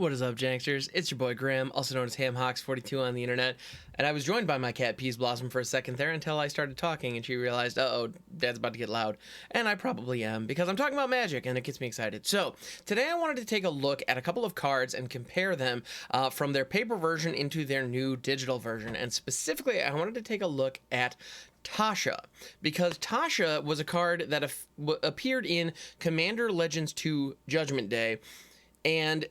What is up, Janksters? It's your boy Graham, also known as HamHawks42 on the internet, and I was joined by my cat Peas Blossom for a second there until I started talking and she realized, uh-oh, Dad's about to get loud. And I probably am, because I'm talking about Magic and it gets me excited. So, today I wanted to take a look at a couple of cards and compare them from their paper version into their new digital version, and specifically I wanted to take a look at Tasha, because Tasha was a card that appeared in Commander Legends 2 Judgment Day, and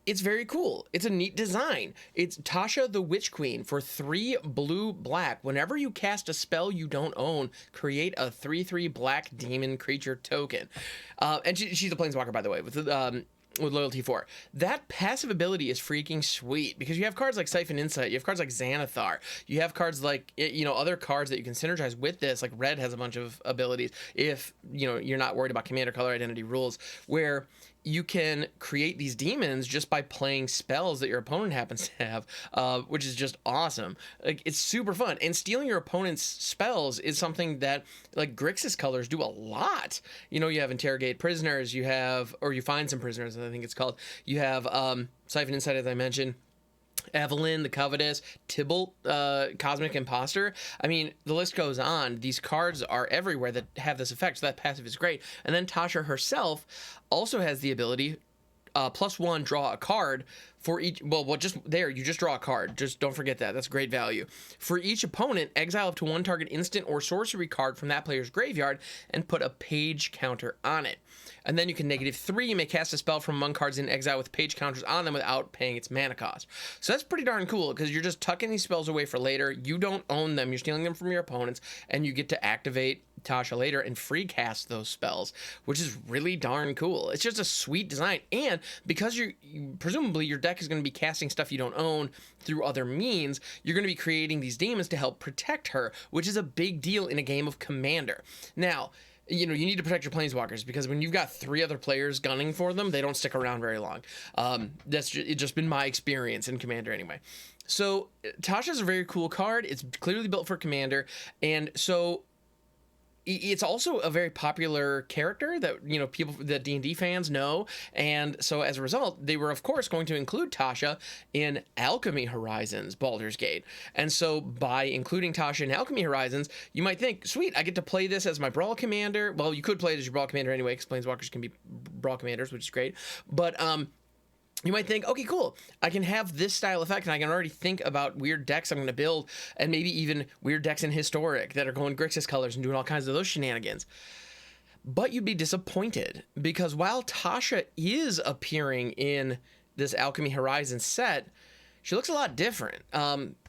it's very cool. It's a neat design. It's Tasha the Witch Queen for 3 blue-black. Whenever you cast a spell you don't own, create a 3/3 black demon creature token. And she's a planeswalker, by the way, with loyalty 4. That passive ability is freaking sweet, because you have cards like Siphon Insight, you have cards like Xanathar, you have cards like, other cards that you can synergize with this, like Red has a bunch of abilities, if, you're not worried about Commander Color Identity rules, where you can create these demons just by playing spells that your opponent happens to have, which is just awesome. Like, it's super fun. And stealing your opponent's spells is something that, like, Grixis colors do a lot. You have Interrogate Prisoners, you find some prisoners, I think it's called. You have Siphon Insight, as I mentioned. Evelyn, the Covetous, Tybalt, Cosmic Imposter. I mean, the list goes on. These cards are everywhere that have this effect, so that passive is great. And then Tasha herself also has the ability, +1, draw a card for each, you just draw a card. Just don't forget that. That's great value. For each opponent, exile up to 1 target instant or sorcery card from that player's graveyard and put a page counter on it. And then you can -3, you may cast a spell from among cards in exile with page counters on them without paying its mana cost. So that's pretty darn cool, because you're just tucking these spells away for later. You don't own them. You're stealing them from your opponents, and you get to activate Tasha later and free cast those spells, which is really darn cool. It's just a sweet design. And because presumably your deck is going to be casting stuff you don't own through other means, you're going to be creating these demons to help protect her, which is a big deal in a game of Commander. Now, you need to protect your planeswalkers, because when you've got 3 other players gunning for them, they don't stick around very long. It's just been my experience in Commander anyway. So Tasha's a very cool card. It's clearly built for Commander, and so it's also a very popular character that, people, that D&D fans know, and so as a result, they were, of course, going to include Tasha in Alchemy Horizons, Baldur's Gate. And so by including Tasha in Alchemy Horizons, you might think, sweet, I get to play this as my Brawl Commander. Well, you could play it as your Brawl Commander anyway, because Planeswalkers can be Brawl Commanders, which is great. But, you might think, okay, cool, I can have this style effect, and I can already think about weird decks I'm going to build, and maybe even weird decks in Historic that are going Grixis colors and doing all kinds of those shenanigans. But you'd be disappointed, because while Tasha is appearing in this Alchemy Horizons set, she looks a lot different.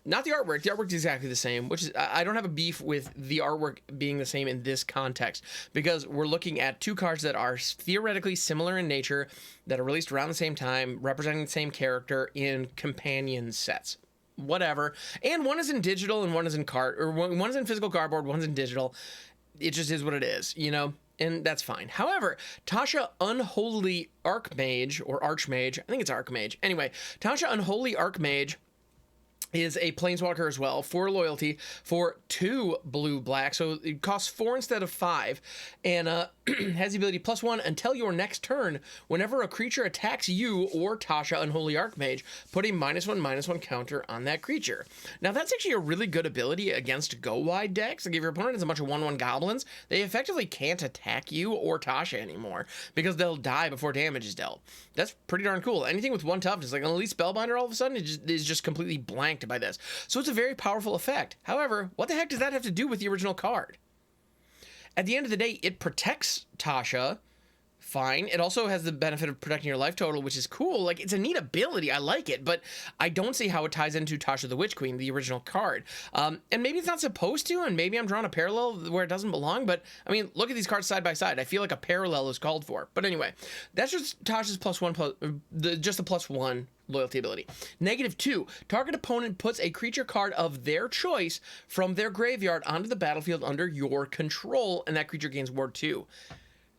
Not the artwork. The artwork is exactly the same, which is, I don't have a beef with the artwork being the same in this context, because we're looking at 2 cards that are theoretically similar in nature, that are released around the same time, representing the same character in companion sets. Whatever. And one is in digital and one is in one is in physical cardboard, one's in digital. It just is what it is, and that's fine. However, Tasha Unholy Archmage, or Archmage, I think it's Archmage. Anyway, Tasha Unholy Archmage is a planeswalker as well, for loyalty, for 2 blue-black, so it costs 4 instead of 5, and has the ability +1 until your next turn. Whenever a creature attacks you or Tasha Unholy Archmage, put a -1/-1 counter on that creature. Now, that's actually a really good ability against go-wide decks. Like, if your opponent has a bunch of 1/1 goblins, they effectively can't attack you or Tasha anymore, because they'll die before damage is dealt. That's pretty darn cool. Anything with 1 toughness, like an Elite Spellbinder, all of a sudden is just completely blanked by this. So it's a very powerful effect. However, what the heck does that have to do with the original card? At the end of the day, it protects Tasha. Fine. It also has the benefit of protecting your life total, which is cool. Like, it's a neat ability. I like it, but I don't see how it ties into Tasha the Witch Queen, the original card. And maybe it's not supposed to, and maybe I'm drawing a parallel where it doesn't belong, but, I mean, look at these cards side by side. I feel like a parallel is called for. But anyway, that's just Tasha's just a +1 loyalty ability. -2, target opponent puts a creature card of their choice from their graveyard onto the battlefield under your control, and that creature gains Ward 2.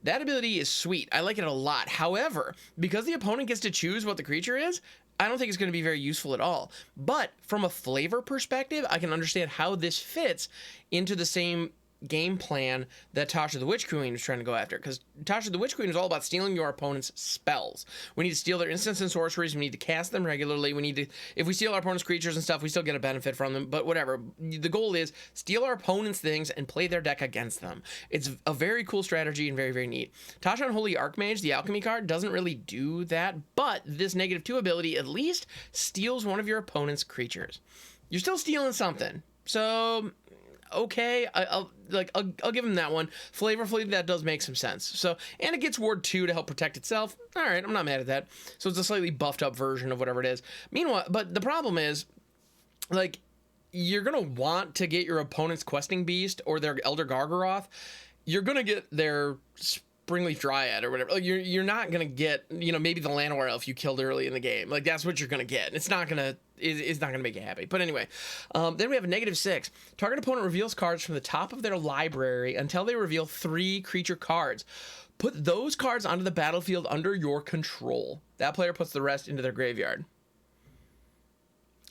That ability is sweet. I like it a lot. However, because the opponent gets to choose what the creature is, I don't think it's going to be very useful at all. But from a flavor perspective, I can understand how this fits into the same game plan that Tasha the Witch Queen was trying to go after, because Tasha the Witch Queen is all about stealing your opponent's spells. We need to steal their instants and sorceries. We need to cast them regularly. We need to, if we steal our opponent's creatures and stuff, we still get a benefit from them, but whatever. The goal is steal our opponent's things and play their deck against them. It's a very cool strategy and very, very neat. Tasha Unholy Archmage, the Alchemy card, doesn't really do that, but this -2 ability at least steals one of your opponent's creatures. You're still stealing something, so okay, I'll give him that one. Flavorfully, that does make some sense. So, and it gets Ward 2 to help protect itself. All right, I'm not mad at that. So it's a slightly buffed up version of whatever it is. Meanwhile, but the problem is, like, you're gonna want to get your opponent's Questing Beast or their Elder Gargaroth. You're gonna get their Springleaf Dryad or whatever. Like, you're not gonna get, you know, maybe the Llanowar Elf you killed early in the game. Like, that's what you're gonna get. It's not gonna make you happy. But anyway, then we have a -6. Target opponent reveals cards from the top of their library until they reveal 3 creature cards. Put those cards onto the battlefield under your control. That player puts the rest into their graveyard.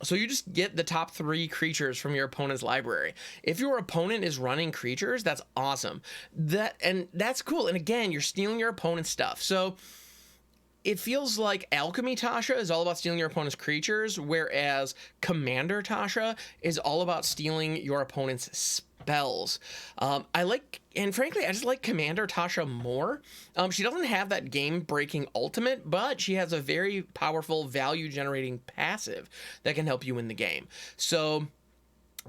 So you just get the top 3 creatures from your opponent's library. If your opponent is running creatures, that's awesome. That's cool. And again, you're stealing your opponent's stuff. So it feels like Alchemy Tasha is all about stealing your opponent's creatures, whereas Commander Tasha is all about stealing your opponent's spells. And frankly, I just like Commander Tasha more. She doesn't have that game-breaking ultimate, but she has a very powerful value-generating passive that can help you win the game. So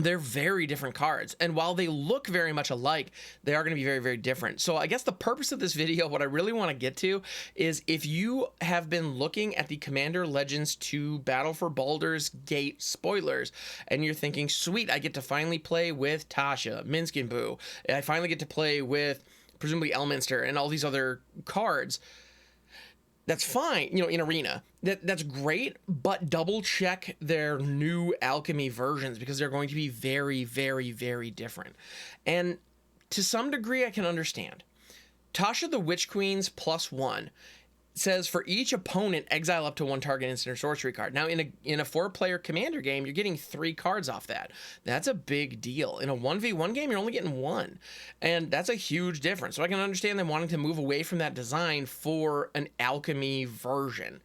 they're very different cards, and while they look very much alike, they are going to be very, very different. So I guess the purpose of this video, what I really want to get to, is if you have been looking at the Commander Legends 2 Battle for Baldur's Gate spoilers, and you're thinking, sweet, I get to finally play with Tasha, Minsc and Boo, and I finally get to play with presumably Elminster and all these other cards, that's fine, you know, in Arena. That's great, but double check their new Alchemy versions, because they're going to be very, very, very different. And to some degree, I can understand. Tasha the Witch Queen's +1 says for each opponent, exile up to 1 target instant or sorcery card. Now, in a 4-player Commander game, you're getting 3 cards off that. That's a big deal. In a 1v1 game, you're only getting 1. And that's a huge difference. So I can understand them wanting to move away from that design for an Alchemy version.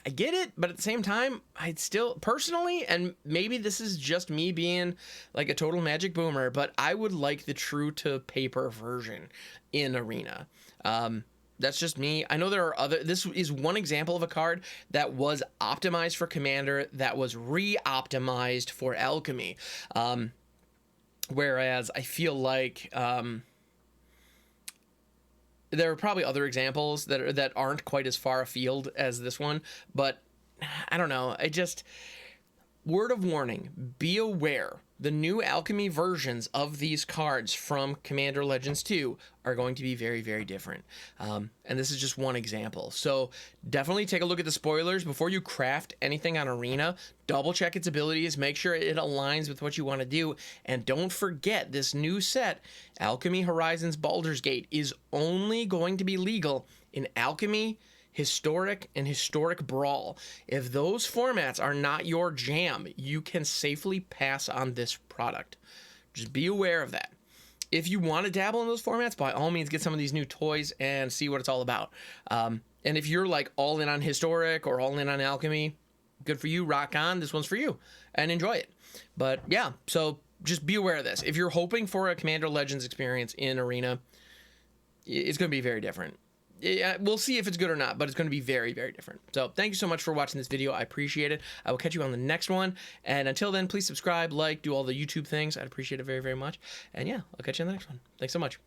I get it, but at the same time, I'd still, personally, and maybe this is just me being like a total Magic boomer, but I would like the true to paper version in Arena. That's just me. I know there are other, this is one example of a card that was optimized for Commander that was re-optimized for Alchemy. Whereas I feel like there are probably other examples that aren't quite as far afield as this one, but I don't know. Word of warning, be aware. The new Alchemy versions of these cards from Commander Legends 2 are going to be very, very different. And this is just one example. So definitely take a look at the spoilers before you craft anything on Arena. Double check its abilities, make sure it aligns with what you want to do. And don't forget, this new set, Alchemy Horizons Baldur's Gate, is only going to be legal in Alchemy, Historic, and Historic Brawl. If those formats are not your jam, you can safely pass on this product. Just be aware of that. If you want to dabble in those formats, by all means, get some of these new toys and see what it's all about. And if you're like all in on Historic or all in on Alchemy, good for you, rock on. This one's for you and enjoy it. But yeah, so just be aware of this. If you're hoping for a Commander Legends experience in Arena, it's going to be very different. Yeah, we'll see if it's good or not, but it's going to be very, very different. So thank you so much for watching this video. I appreciate it. I will catch you on the next one. And until then, please subscribe, like, do all the YouTube things. I'd appreciate it very, very much. And yeah, I'll catch you on the next one. Thanks so much.